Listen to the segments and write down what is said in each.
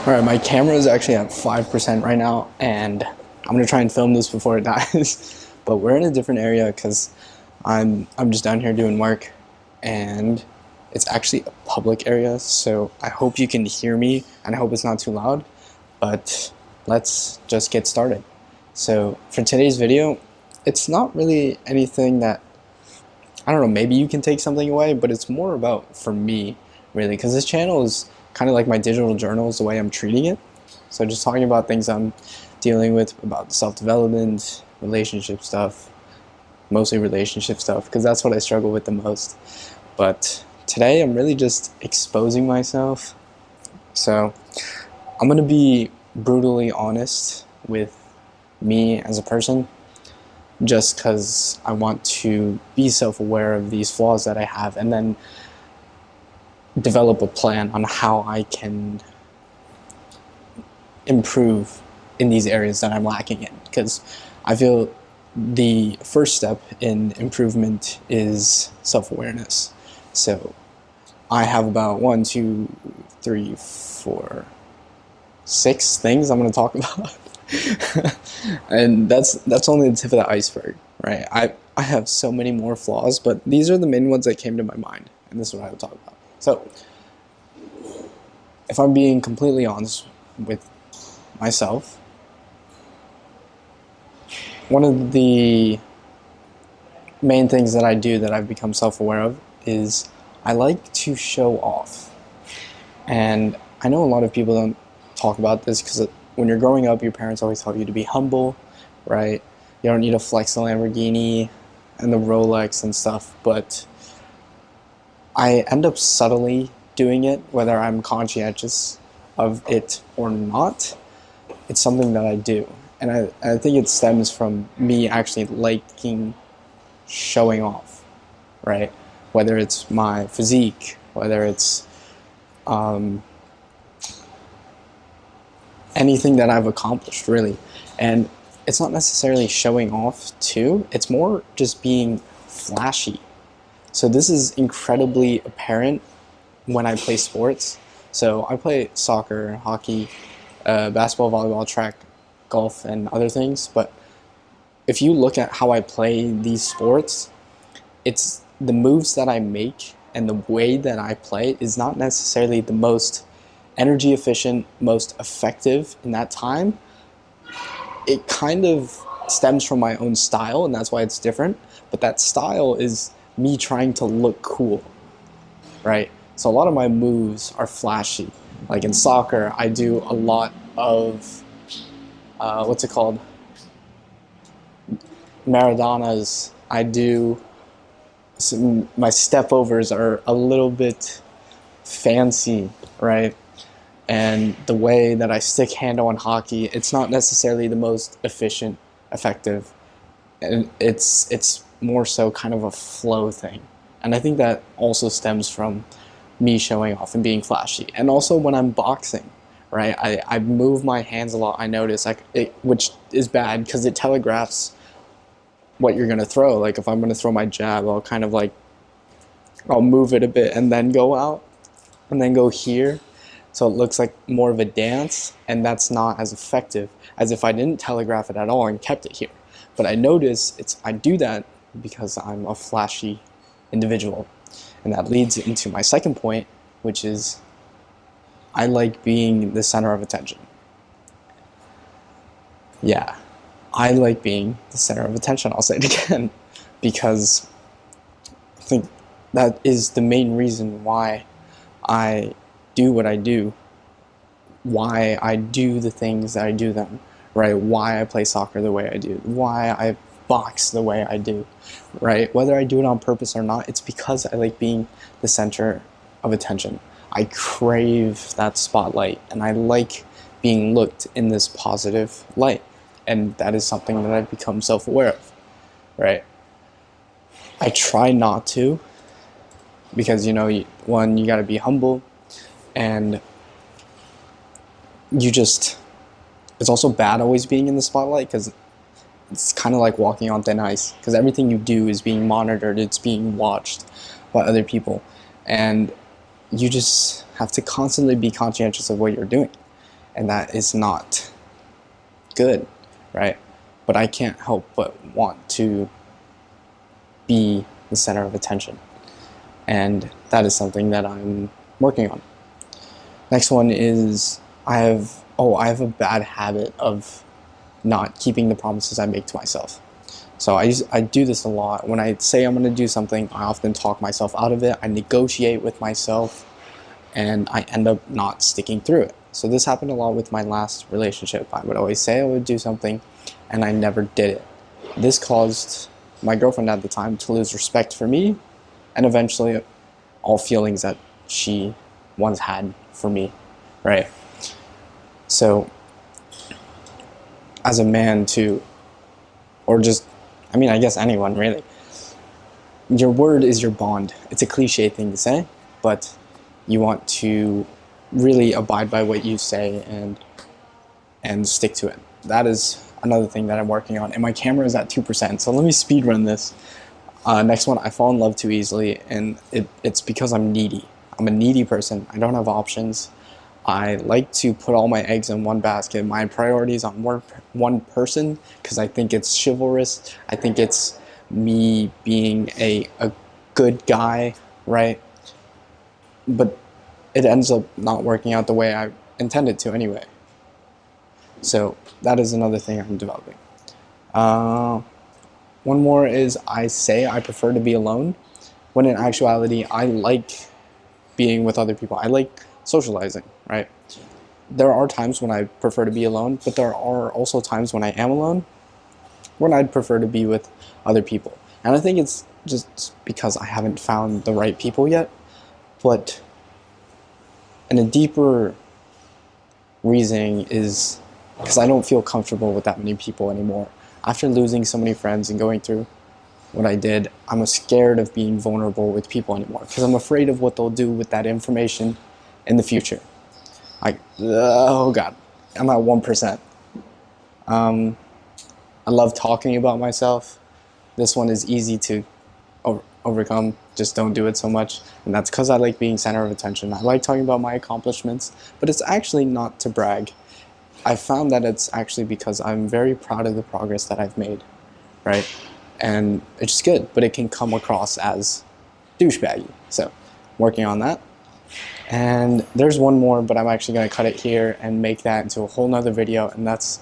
Alright, my camera is actually at 5% right now, and I'm gonna try and film this before it dies. But we're in a different area because I'm just down here doing work, and it's actually a public area, so I hope you can hear me, and I hope it's not too loud. But let's just get started. So for today's video, it's not really anything that, I don't know, maybe you can take something away, but it's more about for me, really, because this channel is kind of like my digital journal is the way I'm treating it. So just talking about things I'm dealing with, about self-development, relationship stuff, mostly relationship stuff, because that's what I struggle with the most. But today I'm really just exposing myself. So I'm going to be brutally honest with me as a person, just because I want to be self-aware of these flaws that I have, and then develop a plan on how I can improve in these areas that I'm lacking in. Because I feel the first step in improvement is self-awareness. So I have about 1, 2, 3, 4, 6 things I'm going to talk about. And that's only the tip of the iceberg, right? I have so many more flaws, but these are the main ones that came to my mind, and this is what I would talk about. So if I'm being completely honest with myself, one of the main things that I do that I've become self-aware of is I like to show off. And I know a lot of people don't talk about this because when you're growing up, your parents always tell you to be humble, right? You don't need to flex the Lamborghini and the Rolex and stuff, but I end up subtly doing it, whether I'm conscientious of it or not. It's something that I do. And I think it stems from me actually liking showing off, right? Whether it's my physique, whether it's anything that I've accomplished, really. And it's not necessarily showing off too, it's more just being flashy. So this is incredibly apparent when I play sports. So I play soccer, hockey, basketball, volleyball, track, golf, and other things. But if you look at how I play these sports, it's the moves that I make and the way that I play is not necessarily the most energy efficient, most effective in that time. It kind of stems from my own style, and that's why it's different. But that style is me trying to look cool, right? So a lot of my moves are flashy. Like in soccer, I do a lot of, what's it called? Maradonas. I do, my step overs are a little bit fancy, right? And the way that I stick handle in hockey, it's not necessarily the most efficient, effective. And it's more so kind of a flow thing. And I think that also stems from me showing off and being flashy. And also when I'm boxing, right, I move my hands a lot, I notice, which is bad because it telegraphs what you're going to throw. Like if I'm going to throw my jab, I'll kind of like, I'll move it a bit and then go out and then go here. So it looks like more of a dance, and that's not as effective as if I didn't telegraph it at all and kept it here. But I notice I do that because I'm a flashy individual. And that leads into my second point, which is I like being the center of attention. Yeah, I like being the center of attention. I'll say it again, because I think that is the main reason why I do what I do, why I do the things that I do them, right? Why I play soccer the way I do, why I box the way I do, right? Whether I do it on purpose or not, it's because I like being the center of attention. I crave that spotlight, and I like being looked in this positive light. And that is something that I've become self-aware of, right? I try not to, because, you know, one, you gotta be humble, and it's also bad always being in the spotlight, because it's kind of like walking on thin ice, because everything you do is being monitored, it's being watched by other people, and you just have to constantly be conscientious of what you're doing. and that is not good, right? But I can't help but want to be the center of attention, and that is something that I'm working on. Next one is I have a bad habit of not keeping the promises I make to myself. So I do this a lot. When I say I'm going to do something, I often talk myself out of it. I negotiate with myself, and I end up not sticking through it. So this happened a lot with my last relationship. I would always say I would do something, and I never did it. This caused my girlfriend at the time to lose respect for me, and eventually all feelings that she once had for me, right? So as a man too, or just, I mean, I guess anyone really, your word is your bond. It's a cliche thing to say, but you want to really abide by what you say and stick to it. That is another thing that I'm working on. And my camera is at 2%, so let me speed run this. Next one, I fall in love too easily, and it's because I'm needy. I'm a needy person. I don't have options. I like to put all my eggs in one basket. My priorities on one person, because I think it's chivalrous. I think it's me being a good guy, right? But it ends up not working out the way I intended to anyway. So that is another thing I'm developing. One more is I say I prefer to be alone, when in actuality I like being with other people. I like socializing, right? There are times when I prefer to be alone, but there are also times when I am alone when I'd prefer to be with other people. And I think it's just because I haven't found the right people yet, but in a deeper reasoning is because I don't feel comfortable with that many people anymore. After losing so many friends and going through what I did, I'm scared of being vulnerable with people anymore because I'm afraid of what they'll do with that information in the future. Oh God, I'm at 1%. I love talking about myself. This one is easy to overcome. Just don't do it so much. And that's because I like being center of attention. I like talking about my accomplishments, but it's actually not to brag. I found that it's actually because I'm very proud of the progress that I've made, right? And it's good, but it can come across as douchebaggy. So, working on that. And there's one more, but I'm actually going to cut it here and make that into a whole nother video, and that's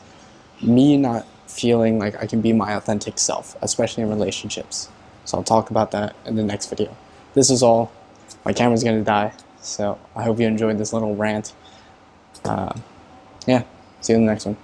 me not feeling like I can be my authentic self, especially in relationships. So I'll talk about that in the next video. This is all. My camera's going to die, so I hope you enjoyed this little rant. Yeah, see you in the next one.